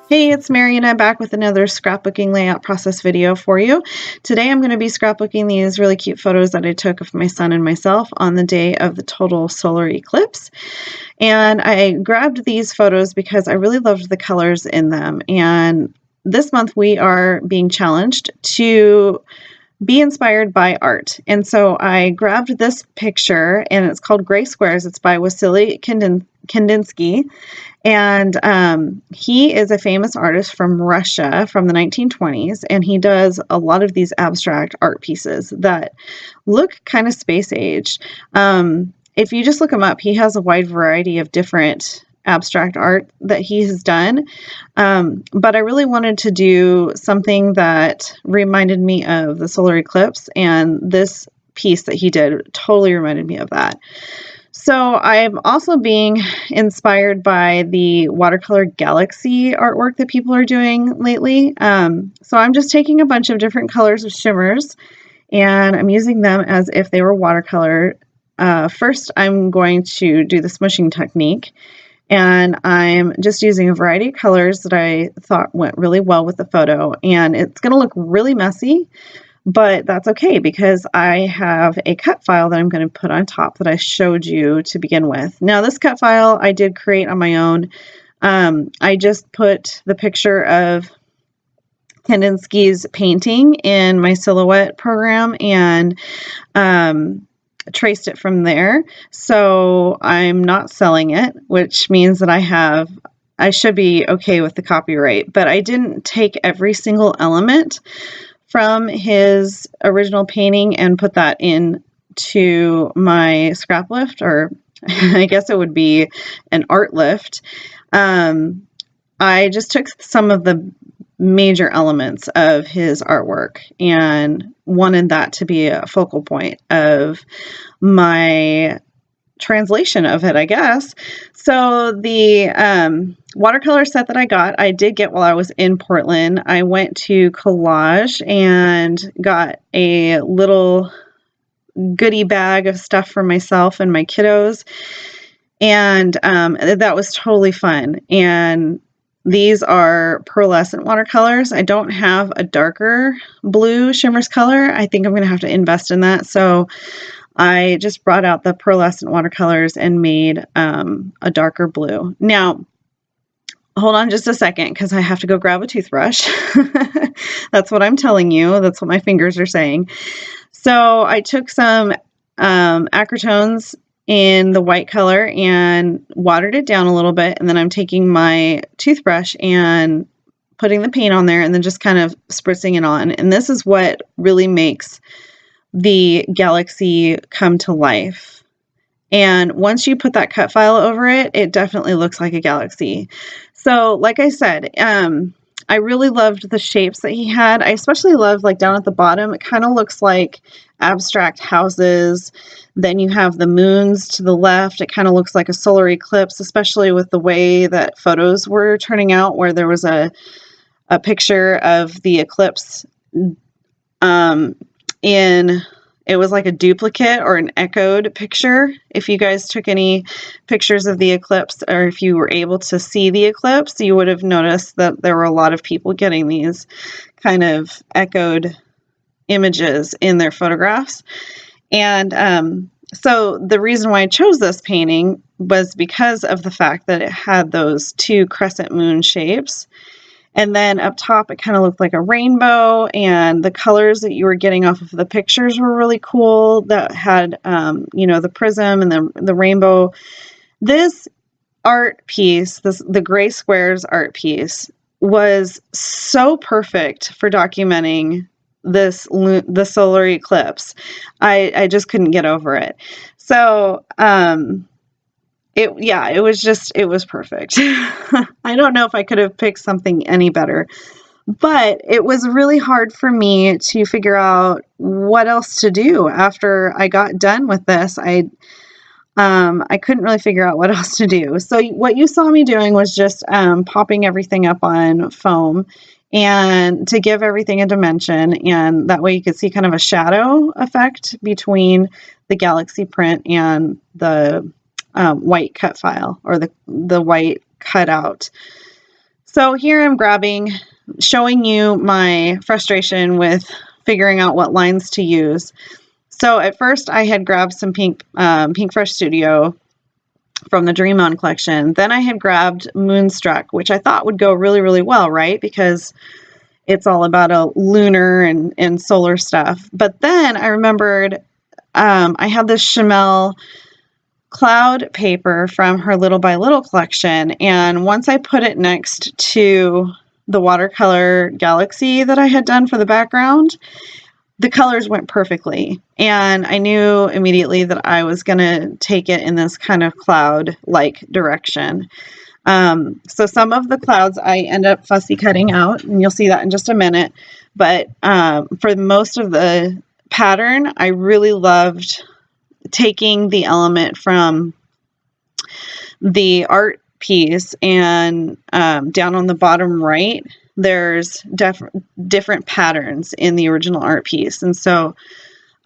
Hey, it's Mariana back with another scrapbooking layout process video for you. Today I'm going to be scrapbooking these really cute photos that I took of my son and myself on the day of the total solar eclipse. And I grabbed these photos because I really loved the colors in them. And this month we are being challenged to be inspired by art. And so I grabbed this picture, and it's called Gray Squares. It's by Wassily Kandinsky. And he is a famous artist from Russia from the 1920s, and he does a lot of these abstract art pieces that look kind of space age. If you just look him up, he has a wide variety of different abstract art that he has done. But I really wanted to do something that reminded me of the solar eclipse, and this piece that he did totally reminded me of that. So I'm also being inspired by the watercolor galaxy artwork that people are doing lately. So I'm just taking a bunch of different colors of Shimmerz, and I'm using them as if they were watercolor. First, I'm going to do the smushing technique, and I'm just using a variety of colors that I thought went really well with the photo. And it's going to look really messy, but that's okay because I have a cut file that I'm going to put on top that I showed you to begin with. Now, this cut file I did create on my own. I just put the picture of Kandinsky's painting in my silhouette program and traced it from there. So I'm not selling it, which means that I should be okay with the copyright, but I didn't take every single element from his original painting and put that into my scrap lift, or I guess it would be an art lift. I just took some of the major elements of his artwork and wanted that to be a focal point of my translation of it, I guess. So the watercolor set that I did get while I was in Portland. I went to Collage and got a little goodie bag of stuff for myself and my kiddos. And that was totally fun. And these are pearlescent watercolors. I don't have a darker blue Shimmerz color. I think I'm going to have to invest in that. So I just brought out the pearlescent watercolors and made a darker blue. Now, hold on just a second because I have to go grab a toothbrush. That's what I'm telling you. That's what my fingers are saying. So I took some acrytones in the white color and watered it down a little bit. And then I'm taking my toothbrush and putting the paint on there and then just kind of spritzing it on. And this is what really makes the galaxy come to life. And once you put that cut file over it, it definitely looks like a galaxy. So like I said, I really loved the shapes that he had. I especially loved like down at the bottom, it kind of looks like abstract houses. Then you have the moons to the left. It kind of looks like a solar eclipse, especially with the way that photos were turning out, where there was a picture of the eclipse it was like a duplicate or an echoed picture. If you guys took any pictures of the eclipse, or if you were able to see the eclipse, you would have noticed that there were a lot of people getting these kind of echoed images in their photographs. And so the reason why I chose this painting was because of the fact that it had those two crescent moon shapes. And then up top, it kind of looked like a rainbow, and the colors that you were getting off of the pictures were really cool. That had, the prism and the rainbow. This art piece, the Gray Squares art piece, was so perfect for documenting the solar eclipse. I just couldn't get over it. So, it was perfect. I don't know if I could have picked something any better, but it was really hard for me to figure out what else to do after I got done with this. I couldn't really figure out what else to do. So what you saw me doing was just popping everything up on foam and to give everything a dimension, and that way you could see kind of a shadow effect between the galaxy print and the white cut file, or the white cutout. So here I'm showing you my frustration with figuring out what lines to use. So at first I had grabbed some Pink Fresh Studio from the Dream On collection. Then I had grabbed Moonstruck, which I thought would go really, really well, right? Because it's all about a lunar and solar stuff. But then I remembered I had this Shimmerz cloud paper from her Little by Little collection. And once I put it next to the watercolor galaxy that I had done for the background, the colors went perfectly. And I knew immediately that I was going to take it in this kind of cloud-like direction. So some of the clouds I end up fussy cutting out, and you'll see that in just a minute. But for most of the pattern, I really loved taking the element from the art piece, and down on the bottom right, there's different patterns in the original art piece. And so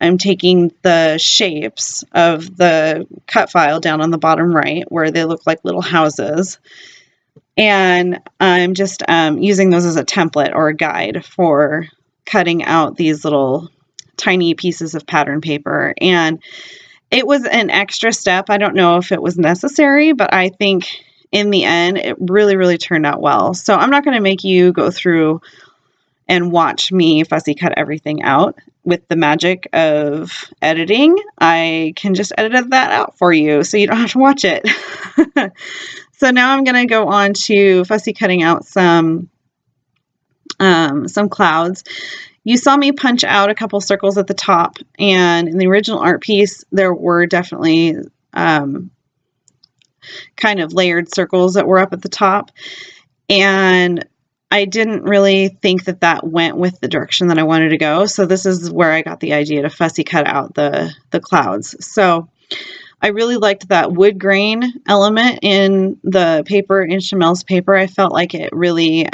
I'm taking the shapes of the cut file down on the bottom right where they look like little houses. And I'm just using those as a template or a guide for cutting out these little tiny pieces of pattern paper. And it was an extra step. I don't know if it was necessary, but I think in the end, it really, really turned out well. So I'm not going to make you go through and watch me fussy cut everything out. With the magic of editing, I can just edit that out for you so you don't have to watch it. So now I'm going to go on to fussy cutting out some clouds. You saw me punch out a couple circles at the top, and in the original art piece, there were definitely kind of layered circles that were up at the top. And I didn't really think that that went with the direction that I wanted to go. So this is where I got the idea to fussy cut out the clouds. So I really liked that wood grain element in the paper, in Shimmerz's paper. I felt like it really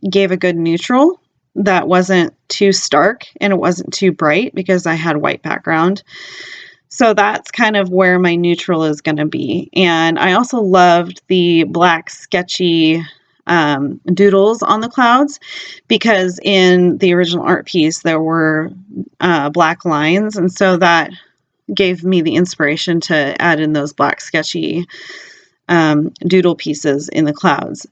gave a good neutral that wasn't too stark and it wasn't too bright because I had white background. So that's kind of where my neutral is going to be. And I also loved the black sketchy doodles on the clouds, because in the original art piece there were black lines, and so that gave me the inspiration to add in those black sketchy doodle pieces in the clouds.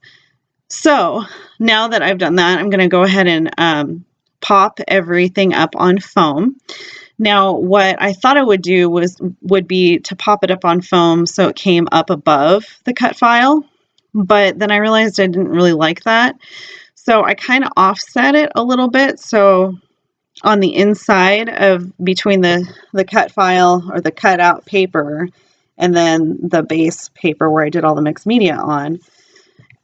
So now that I've done that, I'm going to go ahead and pop everything up on foam. Now, what I thought I would do would be to pop it up on foam so it came up above the cut file, but then I realized I didn't really like that. So I kind of offset it a little bit. So on the inside of between the cut file or the cut out paper and then the base paper where I did all the mixed media on.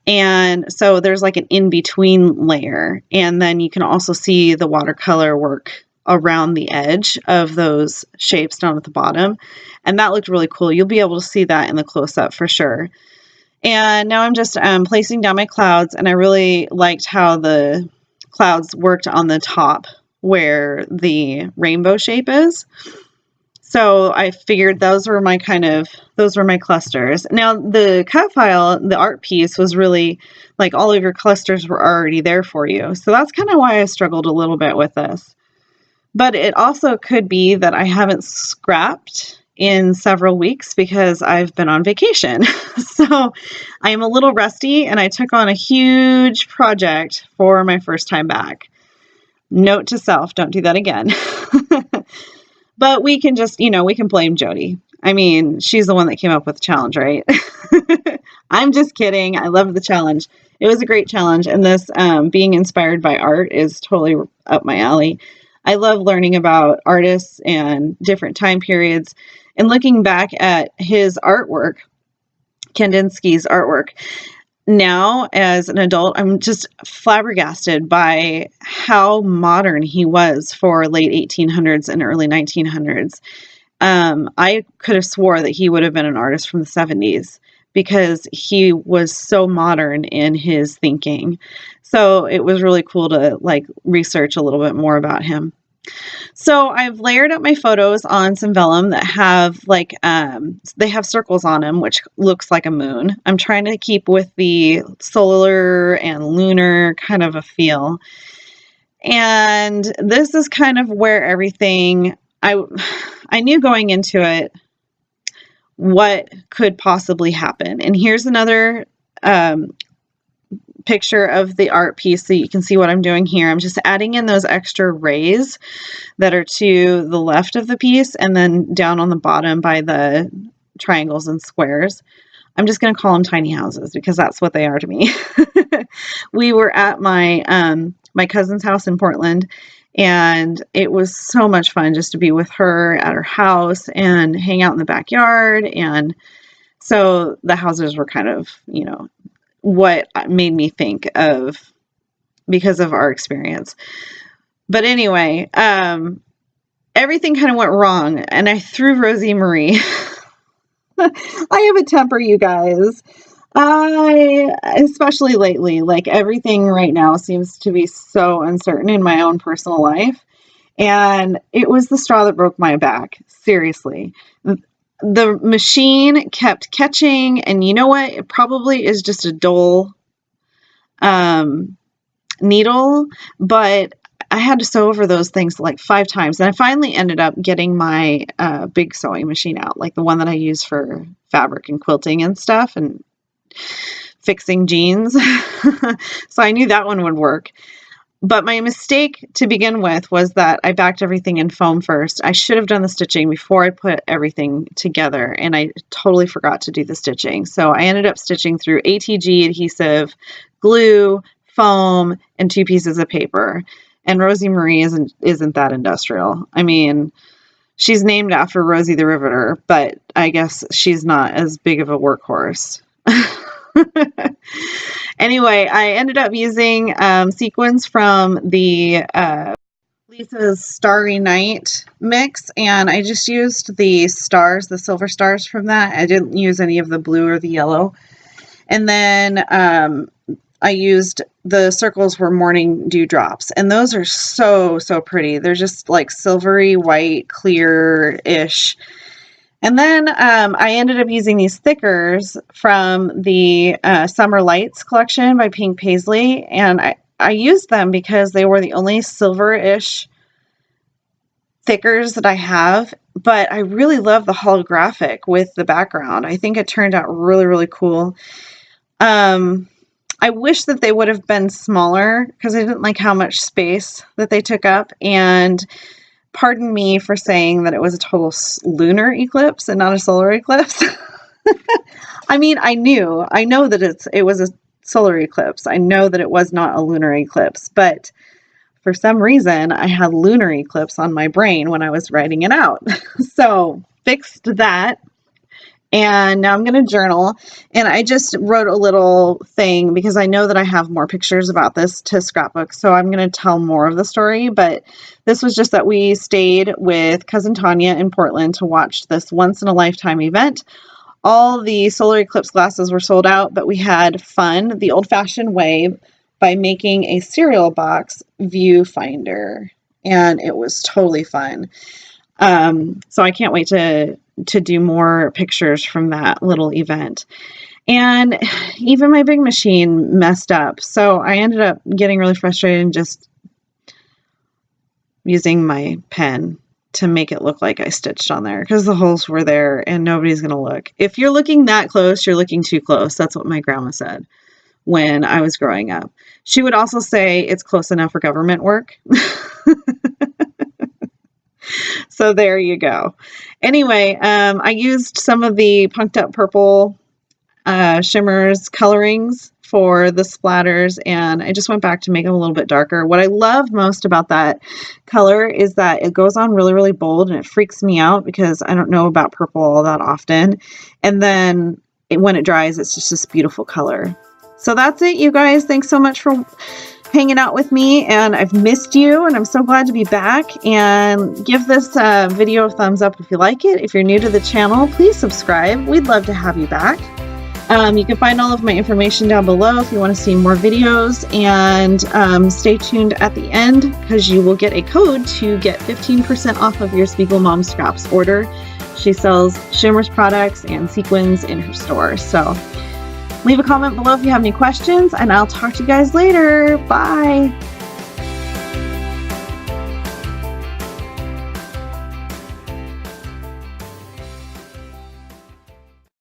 And so there's like an in-between layer. And then you can also see the watercolor work around the edge of those shapes down at the bottom. And that looked really cool. You'll be able to see that in the close-up for sure. And now I'm just placing down my clouds, and I really liked how the clouds worked on the top where the rainbow shape is. So I figured those were my clusters. Now the cut file, the art piece, was really like all of your clusters were already there for you. So that's kind of why I struggled a little bit with this. But it also could be that I haven't scrapped in several weeks because I've been on vacation. So I am a little rusty, and I took on a huge project for my first time back. Note to self, don't do that again. But we can just, we can blame Jody. I mean, she's the one that came up with the challenge, right? I'm just kidding. I love the challenge. It was a great challenge. And this being inspired by art is totally up my alley. I love learning about artists and different time periods and looking back at his artwork, Kandinsky's artwork. Now, as an adult, I'm just flabbergasted by how modern he was for late 1800s and early 1900s. I could have swore that he would have been an artist from the 70s because he was so modern in his thinking. So it was really cool to research a little bit more about him. So I've layered up my photos on some vellum that have like, they have circles on them, which looks like a moon. I'm trying to keep with the solar and lunar kind of a feel. And this is kind of where everything, I knew going into it what could possibly happen. And here's another picture of the art piece so you can see what I'm doing here. I'm just adding in those extra rays that are to the left of the piece and then down on the bottom by the triangles and squares. I'm just going to call them tiny houses because that's what they are to me. We were at my my cousin's house in Portland, and it was so much fun just to be with her at her house and hang out in the backyard. And so the houses were kind of, you know, what made me think of because of our experience. But anyway, everything kind of went wrong, and I threw Rosie Marie. I have a temper, you guys. Especially lately, like everything right now seems to be so uncertain in my own personal life. And it was the straw that broke my back. Seriously. The machine kept catching, and you know what? It probably is just a dull needle, but I had to sew over those things like 5 times. And I finally ended up getting my big sewing machine out, like the one that I use for fabric and quilting and stuff and fixing jeans. So I knew that one would work. But my mistake to begin with was that I backed everything in foam first. I should have done the stitching before I put everything together, and I totally forgot to do the stitching. So I ended up stitching through ATG adhesive, glue, foam, and 2 pieces of paper. And Rosie Marie isn't that industrial. I mean, she's named after Rosie the Riveter, but I guess she's not as big of a workhorse. Anyway, I ended up using sequins from the Lisa's Starry Night mix, and I just used the stars, the silver stars from that. I didn't use any of the blue or the yellow. And then I used, the circles were morning dewdrops, and those are so, so pretty. They're just like silvery white, clear-ish. And then I ended up using these thickers from the Summer Lights collection by Pink Paisley, and I used them because they were the only silver-ish thickers that I have, but I really love the holographic with the background. I think it turned out really, really cool. I wish that they would have been smaller because I didn't like how much space that they took up, and pardon me for saying that it was a total lunar eclipse and not a solar eclipse. I mean, I know that it was a solar eclipse. I know that it was not a lunar eclipse, but for some reason I had lunar eclipse on my brain when I was writing it out. So fixed that. And now I'm going to journal, and I just wrote a little thing because I know that I have more pictures about this to scrapbook, so I'm going to tell more of the story, but this was just that we stayed with Cousin Tanya in Portland to watch this once-in-a-lifetime event. All the solar eclipse glasses were sold out, but we had fun the old-fashioned way by making a cereal box viewfinder, and it was totally fun. So I can't wait to do more pictures from that little event. And even my big machine messed up. So I ended up getting really frustrated and just using my pen to make it look like I stitched on there because the holes were there and nobody's going to look. If you're looking that close, you're looking too close. That's what my grandma said when I was growing up. She would also say it's close enough for government work. So there you go. Anyway, I used some of the Punked Up Purple Shimmerz Coloringz for the splatters, and I just went back to make them a little bit darker. What I love most about that color is that it goes on really, really bold, and it freaks me out because I don't know about purple all that often. And then when it dries, it's just this beautiful color. So that's it, you guys. Thanks so much for hanging out with me, and I've missed you, and I'm so glad to be back. And give this video a thumbs up if you like it. If you're new to the channel, please subscribe. We'd love to have you back. You can find all of my information down below if you want to see more videos, and stay tuned at the end because you will get a code to get 15% off of your SpiegelMom Scraps order. She sells Shimmerz products and sequins in her store. So leave a comment below if you have any questions, and I'll talk to you guys later. Bye!